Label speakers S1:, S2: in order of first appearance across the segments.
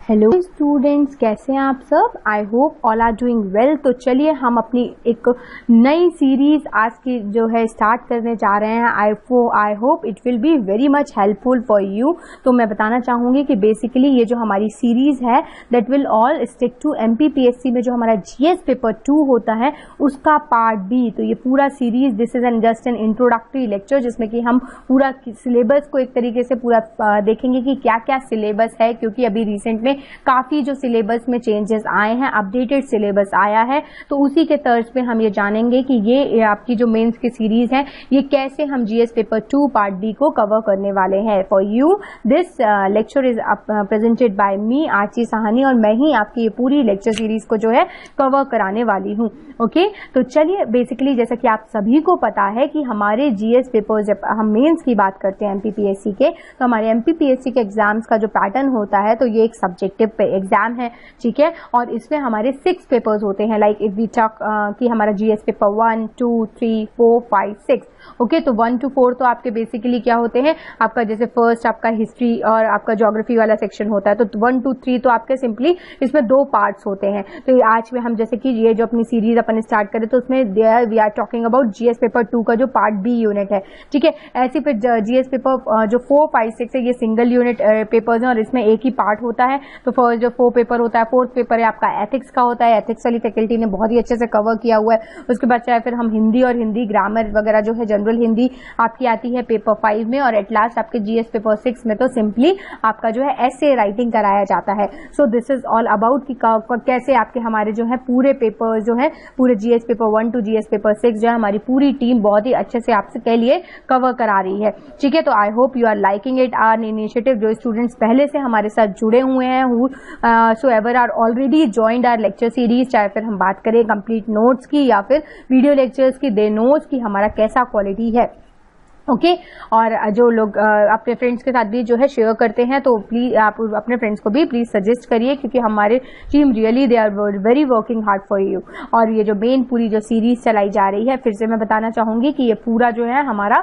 S1: Hello students, कैसे हैं आप सब? I hope all are doing well. तो चलिए हम अपनी एक नई सीरीज आज की जो है स्टार्ट करने जा रहे हैं। I hope it will be very much helpful for you. तो मैं बताना चाहूँगी कि बेसिकली ये जो हमारी सीरीज है that will all stick to MPPSC में जो हमारा GS पेपर 2 होता है उसका पार्ट बी। तो ये पूरा series this is an just an introductory lecture जिसमें कि हम पूरा सिलेबस को एक तरीके से पूरा देखेंगे कि क्या क्या सिलेबस है, क्योंकि अभी रिसेंट में काफी जो सिलेबस में चेंजेस आए हैं, अपडेटेड सिलेबस आया है। तो उसी के तर्ज पे हम ये जानेंगे कि ये आपकी जो मेंस की सीरीज है ये कैसे हम GS पेपर 2 पार्ट बी को कवर करने वाले हैं। For you this lecture is presented by me Archi Sahni, और मैं ही आपकी ये पूरी लेक्चर सीरीज को जो है कवर कराने वाली हूँ। ओके, तो चलिए बेसिकली जैसा कि आप सभी को पता है कि हमारे GS पेपर जब हम मेंस की बात करते हैं MPPSC के, तो हमारे MPPSC के एग्जाम्स का जो पैटर्न होता है तो ये एक सब्जेक्टिव पे एग्जाम है, ठीक है। और इसमें हमारे 6 पेपर्स होते हैं, लाइक इफ वी टॉक कि हमारा GS पेपर 1, 2, 3, 4, 5, 6। ओके, तो 1 to 4 तो आपके बेसिकली क्या होते हैं, आपका जैसे फर्स्ट आपका हिस्ट्री और आपका ज्योग्राफी वाला सेक्शन होता है। तो 1 to 3 तो आपके सिंपली इसमें 2 पार्ट्स होते हैं। तो आज में हम जैसे कि ये जो अपनी सीरीज अपन स्टार्ट करें तो उसमें we are talking about GS paper 2 का जो पार्ट बी यूनिट है, ठीक है। ऐसे फिर GS पेपर जो 4, 5, 6 है ये सिंगल यूनिट पेपर्स हैं और इसमें एक ही पार्ट होता है। तो फर्स्ट जो 4 पेपर होता है, 4th पेपर है आपका एथिक्स का होता है। एथिक्स वाली फैकल्टी ने बहुत ही अच्छे से कवर किया हुआ है। उसके बाद चाहे फिर हम हिंदी और हिंदी ग्रामर वगैरह जो है जनरल हिंदी आपकी आती है पेपर 5 में, और एट लास्ट आपके GS पेपर 6 में तो सिंपली आपका जो है ऐसे राइटिंग कराया जाता है। So this is all about कि कैसे आपके हमारे जो है पूरे पेपर जो है पूरे GS paper 1 to GS paper 6 जो है हमारी पूरी टीम बहुत ही अच्छे से आपसे के लिए कवर करा रही है, ठीक है। तो I hope you are liking it our initiative. जो स्टूडेंट्स पहले से हमारे साथ जुड़े हुए हैं so ever are already joined our lecture series, चाहे फिर हम बात करें कंप्लीट नोट्स की या फिर वीडियो लेक्चर्स की, दे नोट्स की हमारा कैसा क्वालिटी है। ओके, और जो लोग अपने फ्रेंड्स के साथ भी जो है शेयर करते हैं तो प्लीज आप अपने फ्रेंड्स को भी प्लीज सजेस्ट करिए, क्योंकि हमारे team really they are very working hard for you. और ये जो मेन पूरी जो सीरीज चलाई जा रही है, फिर से मैं बताना चाहूंगी कि ये पूरा जो है हमारा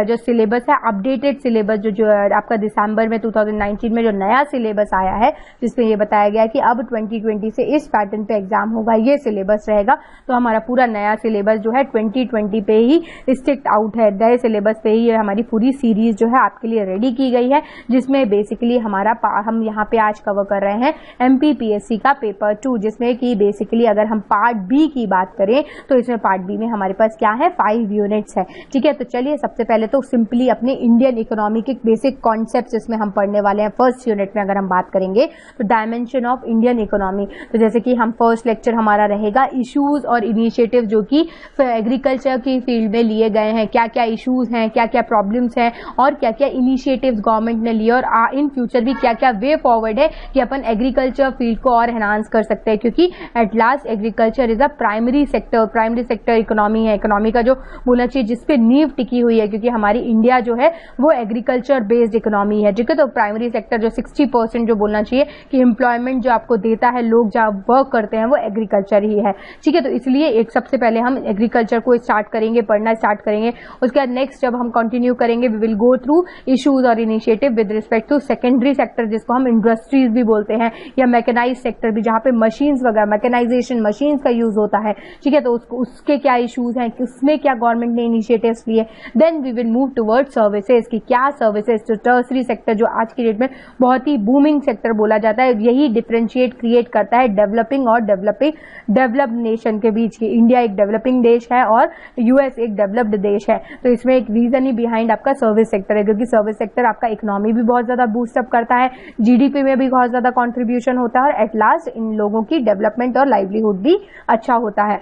S1: जो सिलेबस है अपडेटेड सिलेबस जो आपका दिसंबर में 2019 में जो नया सिलेबस आया है जिसमें ये बताया गया कि अब 2020 से इस पैटर्न पे एग्जाम होगा, ये सिलेबस रहेगा। तो हमारा पूरा नया सिलेबस जो है 2020 पे ही स्टिक आउट है, नए सिलेबस पे ही हमारी पूरी सीरीज जो है आपके लिए रेडी की गई है, जिसमें बेसिकली हम यहाँ पे आज कवर कर रहे हैं MPPSC का पेपर 2, जिसमें कि बेसिकली अगर हम पार्ट बी की बात करें तो इसमें पार्ट बी में हमारे पास क्या है 5 यूनिट्स है, ठीक है। तो चलिए सबसे पहले तो सिंपली अपने इंडियन इकोनॉमी के बेसिक कॉन्सेप्ट इसमें हम पढ़ने वाले हैं। फर्स्ट यूनिट में अगर हम बात करेंगे तो डायमेंशन ऑफ इंडियन इकोनॉमी, तो जैसे कि हम फर्स्ट लेक्चर हमारा रहेगा इश्यूज और इनिशिएटिव जो कि एग्रीकल्चर की फील्ड में लिए गए हैं, क्या क्या इश्यूज हैं, क्या क्या प्रॉब्लम्स हैं और क्या क्या इनिशिएटिव्स गवर्नमेंट ने लिए, और इन फ्यूचर भी क्या क्या वे फॉरवर्ड है कि अपन एग्रीकल्चर फील्ड को और एनहांस कर सकते हैं, क्योंकि at last agriculture is a primary sector economy है, इकोनॉमी का जो बोलना चाहिए जिसपे नींव टिकी हुई है, क्योंकि हमारी इंडिया जो है वो एग्रीकल्चर बेस्ड इकोनॉमी है, ठीक है। तो प्राइमरी सेक्टर जो 60% जो बोलना चाहिए कि एम्प्लॉयमेंट जो आपको देता है, लोग जहाँ वर्क करते हैं वो एग्रीकल्चर ही है, ठीक है। तो इसलिए एक सबसे पहले हम एग्रीकल्चर को स्टार्ट करेंगे, पढ़ना स्टार्ट करेंगे। उसके बाद नेक्स्ट जब हम कंटिन्यू करेंगे we will go through issues और initiative with respect to secondary sector, जिसको हम इंडस्ट्रीज भी बोलते हैं, या मैकेनाइज सेक्टर भी, जहां पे मशीन्स वगैरह मैकेनाइजेशन मशीन्स का यूज होता है, ठीक है। तो उसके क्या इश्यूज हैं, उसमें क्या गवर्नमेंट ने इनिशिएटिव्स लिए। Then we will move toward services की क्या सर्विसेज, तो टर्सरी सेक्टर जो आज की डेट में बहुत ही बूमिंग सेक्टर बोला जाता है, यही डिफरेंशिएट क्रिएट करता है डेवलपिंग और डेवलप्ड नेशन के बीच की। इंडिया एक डेवलपिंग देश है और US एक डेवलप्ड देश है, तो इसमें एक रीजन ही बिहाइंड आपका सर्विस सेक्टर है, क्योंकि सर्विस सेक्टर आपका इकोनॉमी भी बहुत ज्यादा बूस्टअप करता है, GDP में भी बहुत ज्यादा कंट्रीब्यूशन होता है, और एट लास्ट इन लोगों की डेवलपमेंट और लाइवलीहुड भी अच्छा होता है,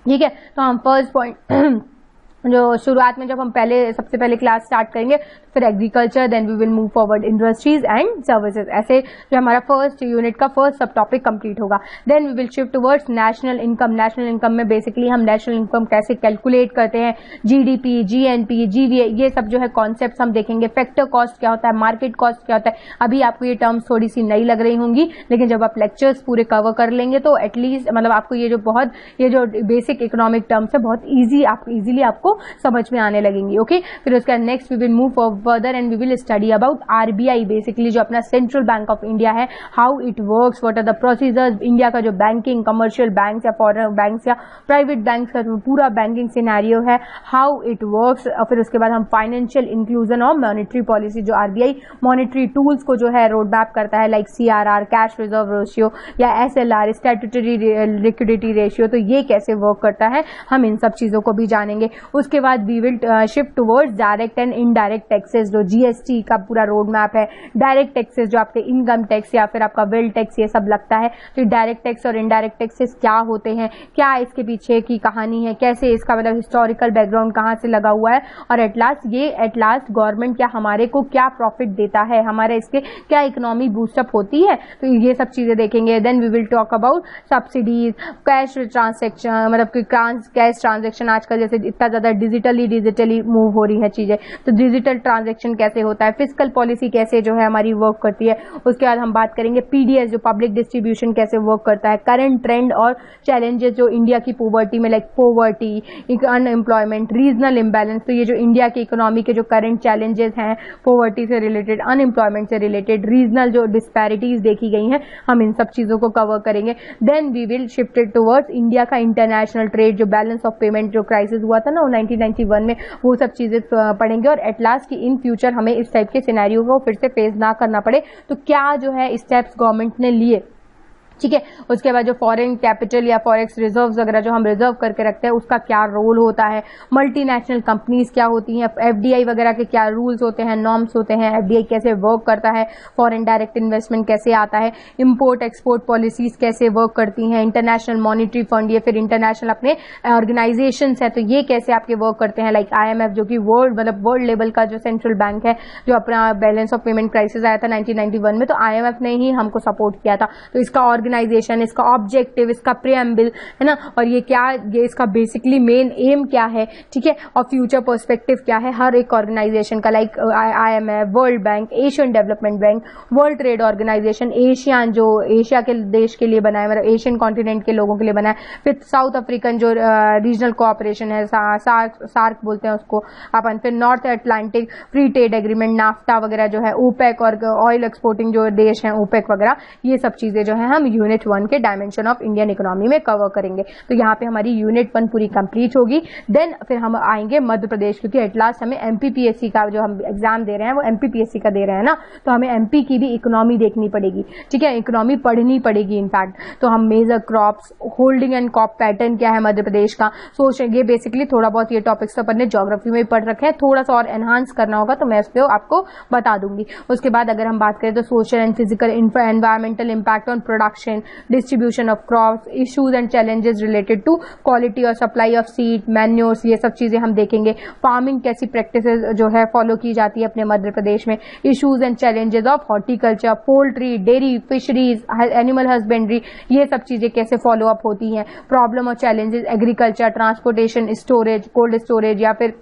S1: ठीक है। तो हम फर्स्ट पॉइंट जो शुरुआत में जब हम सबसे पहले क्लास स्टार्ट करेंगे फिर agriculture, then we will move forward industries and services, ऐसे जो हमारा फर्स्ट यूनिट का फर्स्ट सब टॉपिक कंप्लीट होगा। Then we will shift towards national income. National income में बेसिकली हम नेशनल इनकम कैसे कैलकुलेट करते हैं, GDP, GNP, GVA, ये सब जो है कॉन्सेप्ट हम देखेंगे। फैक्टर कॉस्ट क्या होता है, मार्केट कॉस्ट क्या होता है। अभी आपको ये टर्म्स थोड़ी सी नई लग रही होंगी, लेकिन जब आप लेक्चर्स पूरे कवर कर लेंगे तो एटलीस्ट मतलब आपको ये जो बेसिक इकोनॉमिक टर्म्स है बहुत इजीली आपको समझ में आने लगेंगी। ओके, फिर उसका next we will move further and we will study about RBI, basically जो अपना सेंट्रल बैंक ऑफ इंडिया है, how it works, what are the procedures, India का जो बैंकिंग, कमर्शियल बैंक्स या फॉरेन बैंक्स या प्राइवेट बैंक्स का जो पूरा बैंकिंग सिनेरियो है, हाउ इट वर्क्स। और फिर उसके बाद हम फाइनेंशियल इंक्लूजन और मॉनेटरी पॉलिसी, जो आरबीआई मॉनेटरी टूल्स को जो है रोड मैप करता है, like CRR, cash reserve ratio या एसएलआर, स्टैट्यूटरी लिक्विडिटी रेशियो, तो ये कैसे वर्क करता है, हम इन सब चीजों को भी जानेंगे। उसके बाद we will shift towards direct and indirect taxes, जो जीएसटी का पूरा रोड मैप है, डायरेक्ट टैक्सेस जो आपके इनकम टैक्स या फिर आपका वेल्थ टैक्स ये सब लगता है, तो डायरेक्ट टैक्स और इनडायरेक्ट टैक्सेस क्या होते हैं, क्या इसके पीछे की कहानी है, कैसे इसका मतलब हिस्टोरिकल बैकग्राउंड कहाँ से लगा हुआ है, और एट लास्ट गवर्नमेंट क्या हमारे को क्या प्रॉफिट देता है, हमारे इसके क्या इकोनॉमी बूस्टअप होती है, तो ये सब चीजें देखेंगे। Then we will talk about subsidies, cash transaction, मतलब कि कैश ट्रांजेक्शन आजकल जैसे इतना ज्यादा डिजिटली मूव हो रही है चीजें, तो डिजिटल ट्रांजेक्शन कैसे होता है, फिस्कल पॉलिसी कैसे जो है हमारी वर्क करती है। उसके बाद हम बात करेंगे पीडीएस, जो पब्लिक डिस्ट्रीब्यूशन कैसे वर्क करता है, करंट ट्रेंड और चैलेंजेस जो इंडिया की पॉवर्टी में, like poverty, unemployment, regional imbalance, तो ये जो इंडिया की इकोनॉमी के जो करंट चैलेंजेस हैं, पॉवर्टी से रिलेटेड, अनएम्प्लॉयमेंट से रिलेटेड, रीजनल जो डिस्पैरिटीज देखी गई हैं, हम इन सब चीजों को कवर करेंगे। Then we will shifted towards India का इंटरनेशनल ट्रेड, जो बैलेंस ऑफ पेमेंट जो क्राइसिस हुआ था ना 1991 में, वो सब चीजें पढ़ेंगे, और एट लास्ट की इन फ्यूचर हमें इस टाइप के सिनेरियो को फिर से फेस ना करना पड़े, तो क्या जो है स्टेप्स गवर्नमेंट ने लिए, ठीक है। उसके बाद जो फॉरेन कैपिटल या फॉरेक्स रिजर्व्स वगैरह जो हम रिजर्व करके रखते हैं, उसका क्या रोल होता है, मल्टीनेशनल कंपनीज क्या होती हैं, एफडीआई वगैरह के क्या रूल्स होते हैं, नॉर्म्स होते हैं, एफडीआई कैसे वर्क करता है, फॉरेन डायरेक्ट इन्वेस्टमेंट कैसे आता है, इंपोर्ट एक्सपोर्ट पॉलिसीज कैसे वर्क करती हैं, इंटरनेशनल मॉनिटरी फंड या फिर इंटरनेशनल अपने ऑर्गेनाइजेशंस है, तो ये कैसे आपके वर्क करते हैं, लाइक आईएमएफ जो कि वर्ल्ड लेवल का जो सेंट्रल बैंक है, जो अपना बैलेंस ऑफ पेमेंट क्राइसिस आया था 1991 में, तो आईएमएफ ने ही हमको सपोर्ट किया था, तो इसका ऑर्गेनाइजेशन, इसका ऑब्जेक्टिव, इसका प्रीएम्बल है ना, और ये इसका बेसिकली मेन एम क्या है, ठीक है, और फ्यूचर पर्सपेक्टिव क्या है हर एक ऑर्गेनाइजेशन का, like IMF, World Bank, Asian Development Bank, World Trade Organisation, Asian जो एशिया के देश के लिए बना है, मतलब एशियन कॉन्टिनेंट के लोगों के लिए बना है, फिर साउथ अफ्रीकन जो रीजनल कोऑपरेशन है, सार्क बोलते हैं उसको अपन, फिर north Atlantic free trade agreement, NAFTA वगैरह जो है, ओपेक और ऑयल एक्सपोर्टिंग जो देश हैं ओपेक वगैरह, ये सब चीजें जो है हम यूनिट 1 के डायमेंशन ऑफ इंडियन इकोनॉमी में कवर करेंगे। तो यहाँ पे हमारी यूनिट 1 पूरी कंप्लीट होगी। देन फिर हम आएंगे मध्य प्रदेश, क्योंकि एट लास्ट हमें एमपीपीएससी का जो हम एग्जाम दे रहे हैं वो एमपीपीएससी का दे रहे हैं ना, तो हमें एमपी की भी इकोनॉमी देखनी पड़ेगी, ठीक है, इकोनॉमी पढ़नी पड़ेगी इनफैक्ट। तो हम major crops, holding and crop pattern क्या है मध्य प्रदेश का, सोचेंगे। बेसिकली थोड़ा बहुत ये टॉपिक्स तो अपन ने ज्योग्राफी में पढ़ रखे हैं, थोड़ा सा और एनहांस करना होगा तो मैं इस पर आपको बता दूंगी। उसके बाद अगर हम बात करें तो social and physical environmental impact on production, distribution of crops, issues and challenges related to quality और सप्लाई ऑफ सीड, मैन्योर्स, ये सब चीजें हम देखेंगे। फार्मिंग कैसी प्रैक्टिसेस जो है फॉलो की जाती है अपने मध्य प्रदेश में, issues and challenges of horticulture, poultry, dairy, fisheries, animal husbandry, ये सब चीजें कैसे फॉलो अप होती हैं, प्रॉब्लम और challenges agriculture, transportation, storage, cold storage, या फिर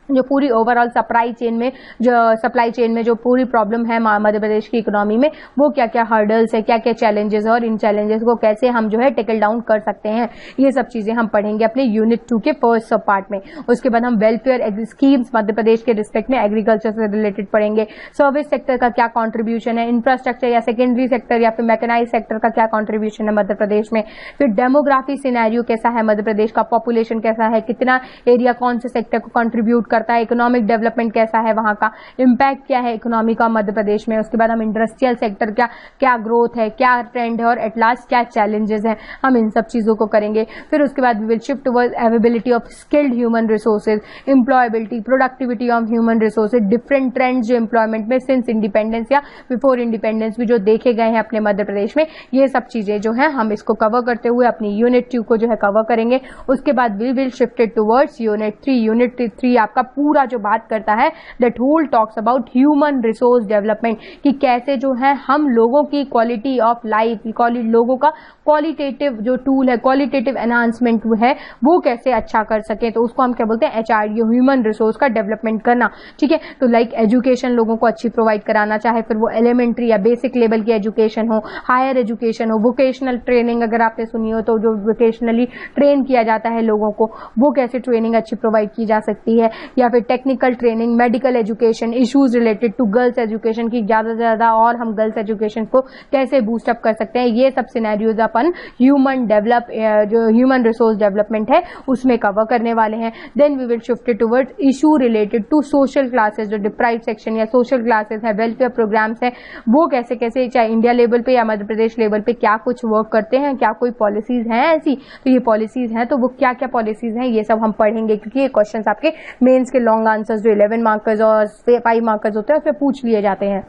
S1: जो पूरी ओवरऑल सप्लाई चेन में जो पूरी प्रॉब्लम है मध्य प्रदेश की इकोनॉमी में, वो क्या क्या हर्डल्स है, क्या क्या चैलेंजेस है, और इन चैलेंजेस को कैसे हम जो है टेकल डाउन कर सकते हैं, ये सब चीजें हम पढ़ेंगे अपने यूनिट 2 के फर्स्ट सब पार्ट में। उसके बाद हम वेलफेयर स्कीम्स मध्य प्रदेश के रिस्पेक्ट में एग्रीकल्चर से रिलेटेड पढ़ेंगे, सर्विस सेक्टर का क्या कॉन्ट्रीब्यूशन है, इंफ्रास्ट्रक्चर या सेकेंडरी सेक्टर या फिर मैकेनाइज सेक्टर का क्या कॉन्ट्रीब्यूशन है मध्य प्रदेश में, फिर डेमोग्राफी सिनेरियो कैसा है मध्य प्रदेश का, पॉपुलेशन कैसा है, कितना एरिया कौन से सेक्टर को कॉन्ट्रीब्यूट करता है, इकोनॉमिक डेवलपमेंट कैसा है, वहां का इम्पैक्ट क्या है इकोनॉमी का मध्य प्रदेश में। उसके बाद हम इंडस्ट्रियल सेक्टर क्या ग्रोथ है, क्या ट्रेंड है, और एट लास्ट क्या चैलेंजेस हैं, हम इन सब चीजों को करेंगे। फिर उसके बाद we will shift towards availability of skilled human resources, employability, productivity of human resources, different trends जो एम्प्लॉयमेंट में सिंस इंडिपेंडेंस या बिफोर इंडिपेंडेंस भी जो देखे गए हैं अपने मध्य प्रदेश में, ये सब चीजें जो है हम इसको कवर करते हुए अपनी यूनिट 2 को जो है कवर करेंगे। उसके बाद we will shifted towards unit 3। Unit 3 आपका का पूरा जो बात करता है, that whole talks about human resource development, कि कैसे जो है हम लोगों की क्वालिटी ऑफ लाइफ, लोगों का क्वालिटेटिव जो टूल है, क्वालिटेटिव एनहांसमेंट है, वो कैसे अच्छा कर सके। तो उसको हम क्या बोलते हैं, एचआरडी, ह्यूमन रिसोर्स का डेवलपमेंट करना। ठीक है, तो लाइक एजुकेशन लोगों को अच्छी प्रोवाइड कराना, चाहे फिर वो एलिमेंट्री या बेसिक लेवल की एजुकेशन हो, हायर एजुकेशन हो, वोकेशनल ट्रेनिंग अगर आपने सुनी हो तो जो वोकेशनली ट्रेन किया जाता है लोगों को, वो कैसे ट्रेनिंग अच्छी प्रोवाइड की जा सकती है, या फिर technical training, medical education, issues related to girls education की ज्यादा से ज्यादा और हम गर्ल्स एजुकेशन को कैसे बूस्टअप कर सकते हैं, ये सब सिनेरियोज अपन जो ह्यूमन रिसोर्स डेवलपमेंट है उसमें कवर करने वाले हैं। Then we will shift towards issue related to social classes, जो डिप्राइव्ड सेक्शन या सोशल क्लासेस है, वेलफेयर प्रोग्राम्स है, वो कैसे कैसे चाहे इंडिया लेवल पे या मध्य प्रदेश लेवल पे क्या कुछ वर्क करते हैं, क्या कोई पॉलिसीज हैं ऐसी, तो ये पॉलिसीज हैं तो वो क्या क्या पॉलिसीज हैं ये सब हम पढ़ेंगे, क्योंकि ये क्वेश्चन आपके मेंस के लॉन्ग आंसर्स जो 11 मार्कर्स और 5 मार्कर्स होते हैं उसमें पूछ लिए जाते हैं।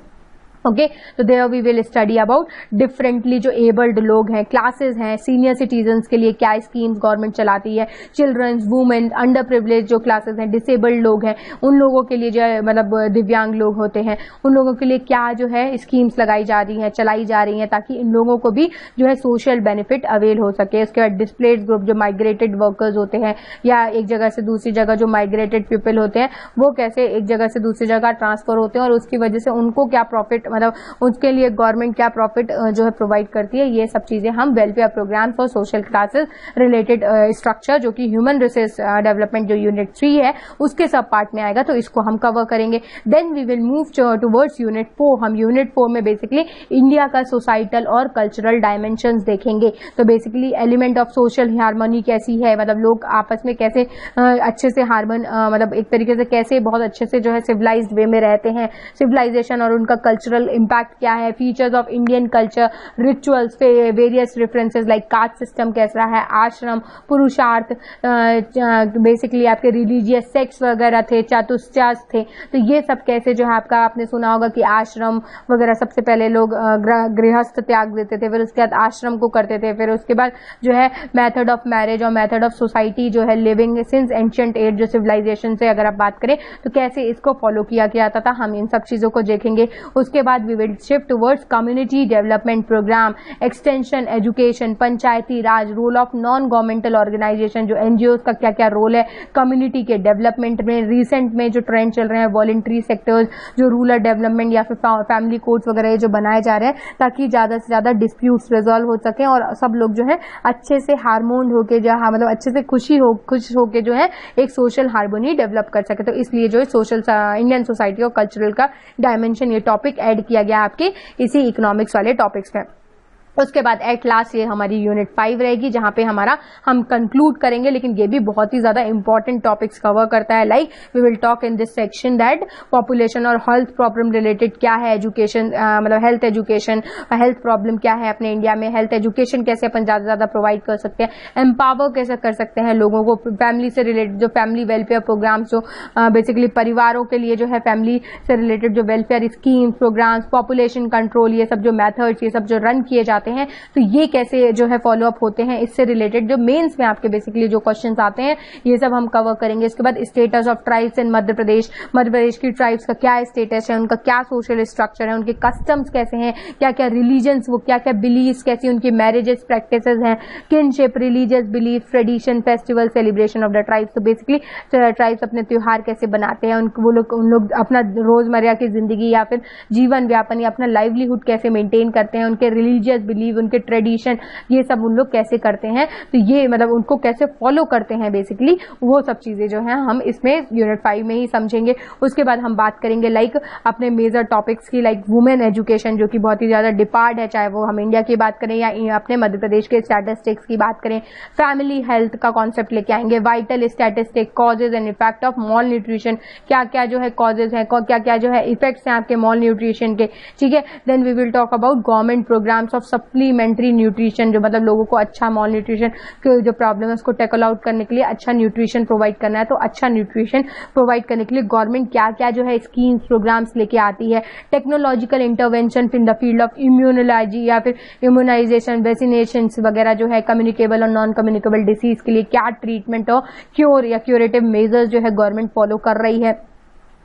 S1: ओके, तो there we will study about differently जो एबल्ड लोग हैं, क्लासेस हैं, सीनियर सिटीजन्स के लिए क्या स्कीम्स गवर्नमेंट चलाती है, चिल्ड्रंस, वुमेन, अंडर प्रिविलेज जो क्लासेस हैं, डिसेबल्ड लोग हैं, उन लोगों के लिए जो है मतलब दिव्यांग लोग होते हैं, उन लोगों के लिए क्या जो है स्कीम्स लगाई जा रही हैं, चलाई जा रही हैं, ताकि इन लोगों को भी जो है सोशल बेनिफिट अवेल हो सके। उसके बाद डिस्प्लेस्ड ग्रुप जो माइग्रेटेड वर्कर्स होते हैं या एक जगह से दूसरी जगह जो माइग्रेटेड पीपल होते हैं, वो कैसे एक जगह से दूसरी जगह ट्रांसफर होते हैं और उसकी वजह से उनको क्या प्रॉफिट, मतलब उसके लिए गवर्नमेंट क्या प्रॉफिट जो है प्रोवाइड करती है, ये सब चीजें हम वेलफेयर प्रोग्राम्स और सोशल क्लासेस रिलेटेड स्ट्रक्चर जो कि ह्यूमन रिसोर्स डेवलपमेंट जो यूनिट 3 है उसके सब पार्ट में आएगा, तो इसको हम कवर करेंगे। Then we will move towards unit 4। हम यूनिट 4 में बेसिकली इंडिया का सोसाइटल और कल्चरल डायमेंशंस देखेंगे। तो basically element of social harmony कैसी है, मतलब लोग आपस में कैसे अच्छे से मतलब एक तरीके से कैसे बहुत अच्छे से जो है सिविलाइज्ड वे में रहते हैं, सिविलाइजेशन और उनका कल्चरल इम्पैक्ट क्या है, features of Indian culture, rituals, various references like caste system कैसा है, आश्रम, पुरुषार्थ, बेसिकली आपके रिलीजियस सेक्स वगैरह थे, चतुष्चास थे, तो ये सब कैसे जो है आपका आपने सुना होगा कि आश्रम वगैरह सबसे पहले लोग गृहस्थ त्याग देते थे, फिर उसके बाद आश्रम को करते थे, फिर उसके बाद जो है मेथड ऑफ मैरिज और मेथड ऑफ सोसाइटी जो है लिविंग सिंस एंशिएंट एज जो सिविलाइजेशन से अगर आप बात करें तो कैसे इसको फॉलो किया जाता था, हम इन सब चीजों को देखेंगे। उसके बाद we will shift towards community development programme, extension, education, Panchayati Raj, role of non governmental organisation जो एनजीओ का क्या क्या रोल है कम्युनिटी के डेवलपमेंट में, रिसेंट में जो ट्रेंड चल रहे हैं वॉलंटरी सेक्टर्स, जो रूरल डेवलपमेंट या फिर फैमिली कोर्ट्स वगैरह जो बनाए जा रहे हैं ताकि ज्यादा से ज्यादा डिस्प्यूट्स रिजॉल्व हो सके और सब लोग जो है अच्छे से हार्मोन होके जो है मतलब अच्छे से खुश होके जो है एक सोशल हार्मोनी डेवलप कर सके। तो इसलिए जो है सोशल इंडियन सोसाइटी और कल्चरल का डायमेंशन ये टॉपिक ऐड किया गया आपके इसी इकोनॉमिक्स वाले टॉपिक्स में। उसके बाद एट लास्ट ये हमारी यूनिट 5 रहेगी जहां पे हम कंक्लूड करेंगे, लेकिन ये भी बहुत ही ज्यादा इंपॉर्टेंट टॉपिक्स कवर करता है। Like we will talk in this section that population और हेल्थ प्रॉब्लम रिलेटेड क्या है, एजुकेशन मतलब हेल्थ एजुकेशन, हेल्थ प्रॉब्लम क्या है अपने इंडिया में, हेल्थ एजुकेशन कैसे अपन ज्यादा से ज्यादा प्रोवाइड कर सकते हैं, एम्पावर कैसे कर सकते हैं लोगों को, फैमिली से रिलेटेड जो फैमिली वेलफेयर प्रोग्राम्स जो बेसिकली परिवारों के लिए जो है फैमिली से रिलेटेड जो welfare schemes programmes, population control, ये सब जो मेथड्स ये सब जो रन किए जाते हैं तो ये कैसे जो है फॉलो अप होते हैं, इससे रिलेटेड जो मेंस में आपके बेसिकली जो क्वेश्चंस आते हैं ये सब हम कवर करेंगे। इसके बाद status of tribes in Madhya Pradesh की ट्राइब्स का क्या स्टेटस है, उनका क्या सोशल स्ट्रक्चर है, उनके कस्टम्स कैसे हैं, क्या क्या रिलीजन्स, वो क्या क्या बिलीव्स, कैसी उनकी मैरिजेस प्रैक्टिसेस हैं, kinship, religious belief, tradition, festival, celebration of the tribes. तो बेसिकली ट्राइब्स अपने त्योहार कैसे बनाते हैं, उन लोग अपना रोजमर्रा की जिंदगी या फिर जीवन व्यापन या अपना लाइवलीहुड कैसे मेंटेन करते हैं, उनके रिलीजियस बिलीव, उनके ट्रेडिशन ये सब उन लोग कैसे करते हैं, तो ये मतलब उनको कैसे फॉलो करते हैं बेसिकली वो सब चीजें जो हैं हम इसमें यूनिट 5 में ही समझेंगे। उसके बाद हम बात करेंगे लाइक अपने मेजर टॉपिक्स की, लाइक वुमेन एजुकेशन जो कि बहुत ही ज्यादा डिपार्ट है, चाहे वो हम इंडिया की बात करें या अपने मध्य प्रदेश के स्टैटिस्टिक्स की बात करें। फैमिली हेल्थ का कॉन्सेप्ट लेके आएंगे, vital statistic, causes and effect of mall nutrition, क्या क्या जो है कॉजेज है, क्या क्या जो है इफेक्ट्स हैं आपके मॉल न्यूट्रिशन के, ठीक है। Then we will talk about government programmes of supplementary nutrition, जो मतलब लोगों को अच्छा मॉल न्यूट्रिशन के जो प्रॉब्लम है उसको टैकल आउट करने के लिए अच्छा न्यूट्रिशन प्रोवाइड करना है। तो अच्छा न्यूट्रिशन प्रोवाइड करने के लिए गवर्नमेंट क्या क्या जो है स्कीम्स प्रोग्राम्स लेके आती है। Technological intervention in the field of immunology या फिर इम्यूनाइजेशन, वैक्सीनेशन वगैरह जो है, कम्युनिकेबल और नॉन कम्युनिकेबल डिसीज के लिए क्या ट्रीटमेंट और क्योर या क्यूरेटिव मेजर्स जो है गवर्नमेंट फॉलो कर रही है।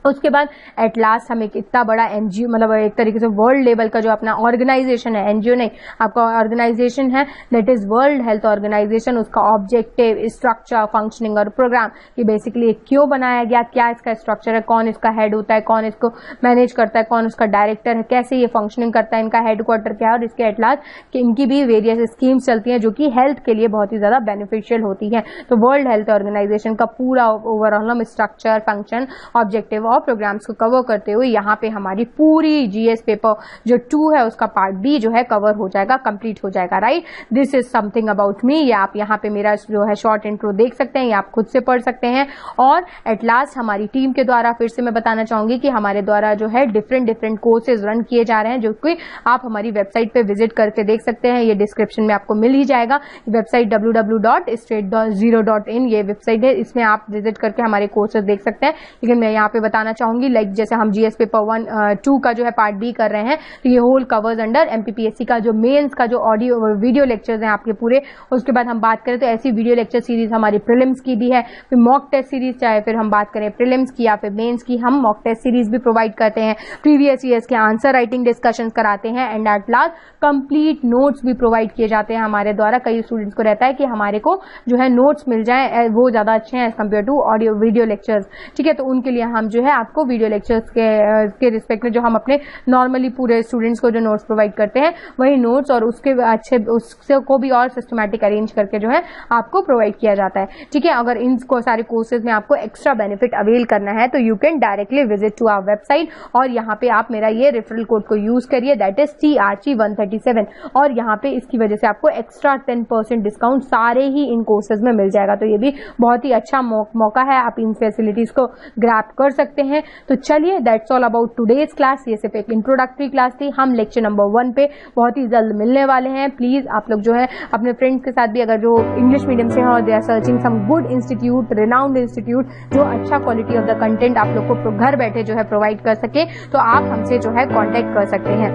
S1: उसके बाद एट लास्ट हम एक इतना बड़ा एनजीओ, मतलब एक तरीके से वर्ल्ड लेवल का जो अपना ऑर्गेनाइजेशन है, एनजीओ नहीं, आपका ऑर्गेनाइजेशन है, that is World Health Organisation, उसका ऑब्जेक्टिव, स्ट्रक्चर, फंक्शनिंग और प्रोग्राम, कि बेसिकली क्यों बनाया गया, क्या इसका स्ट्रक्चर है, कौन इसका हेड होता है, कौन इसको मैनेज करता है, कौन उसका डायरेक्टर है, कैसे ये फंक्शनिंग करता है, इनका हेडक्वार्टर क्या है, और इसके एट लास्ट कि इनकी भी वेरियस स्कीम्स चलती हैं जो कि हेल्थ के लिए बहुत ही ज्यादा बेनिफिशियल होती है। तो वर्ल्ड हेल्थ ऑर्गेनाइजेशन का पूरा ओवरऑल हम स्ट्रक्चर, फंक्शन, ऑब्जेक्टिव और प्रोग्राम्स को कवर करते हुए यहाँ पे हमारी पूरी जीएस पेपर जो 2 है उसका पार्ट बी जो है कवर हो जाएगा, कंप्लीट हो जाएगा, right. This is something about me. ये आप यहाँ पे मेरा जो है शॉर्ट इंट्रो देख सकते हैं, ये आप खुद से पढ़ सकते हैं। और एट लास्ट हमारी टीम के द्वारा फिर से मैं बताना चाहूंगी कि हमारे द्वारा जो है डिफरेंट कोर्सेज रन किए जा रहे हैं, जो कि आप हमारी वेबसाइट पे विजिट करके देख सकते हैं। ये डिस्क्रिप्शन में आपको मिल ही जाएगा। वेबसाइट www.straight0.in ये वेबसाइट है, इसमें आप विजिट करके हमारे कोर्सेज देख सकते हैं। लेकिन मैं यहाँ पे बताना चाहूंगी, लाइक जैसे हम जीएस पेपर 1-2 का जो है पार्ट बी कर रहे हैं, तो ये होल कवर्स अंडर एमपीपीएससी का जो मेंस का जो ऑडियो वीडियो लेक्चर्स हैं आपके पूरे। उसके बाद हम बात करें तो ऐसी वीडियो लेक्चर सीरीज हमारी प्रीलिम्स की भी है, फिर मॉक टेस्ट सीरीज, चाहे फिर हम बात करें प्रीलिम्स की या फिर मेंस की, हम मॉक टेस्ट सीरीज भी प्रोवाइड करते हैं। प्रीवियस ईयर्स के आंसर राइटिंग डिस्कशन कराते हैं and at last complete notes भी प्रोवाइड किए जाते हैं हमारे द्वारा। कई स्टूडेंट्स को रहता है कि हमारे को जो है नोट्स मिल जाए, वो ज्यादा अच्छे हैं as compare to audio video lectures, ठीक है। तो उनके लिए हम जो है आपको वीडियो लेक्चर्स के रिस्पेक्ट में जो हम अपने नॉर्मली पूरे स्टूडेंट्स को जो नोट्स प्रोवाइड करते हैं, वही नोट्स और उसके अच्छे उससे को भी और सिस्टमैटिक अरेंज करके जो है आपको प्रोवाइड किया जाता है, ठीक है। अगर इन सारे कोर्सेज में आपको एक्स्ट्रा बेनिफिट अवेल करना है तो you can directly visit to our website और यहाँ पे आप मेरा ये रेफरल कोड को यूज करिए, दैट इज TRC137, और यहाँ पे इसकी वजह से आपको एक्स्ट्रा 10% डिस्काउंट सारे ही इन कोर्सेज में मिल जाएगा। तो ये भी बहुत ही अच्छा मौका है, आप इन फैसिलिटीज को ग्रैब कर सकते हैं। तो चलिए, that's all about today's class. ये सिर्फ एक इंट्रोडक्टरी क्लास थी। हम लेक्चर नंबर 1 पे बहुत ही जल्द मिलने वाले हैं। प्लीज आप लोग जो है अपने फ्रेंड्स के साथ भी, अगर जो इंग्लिश मीडियम से हैं और they are searching some good institute, renowned institute, जो अच्छा क्वालिटी ऑफ द कंटेंट आप लोग को घर बैठे जो है प्रोवाइड कर सके, तो आप हमसे जो है कॉन्टेक्ट कर सकते हैं।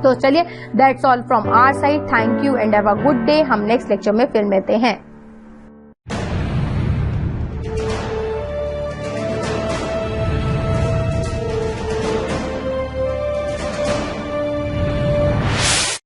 S1: तो चलिए, that's all from our side. Thank you and have a good day. हम नेक्स्ट लेक्चर में फिर मिलते हैं।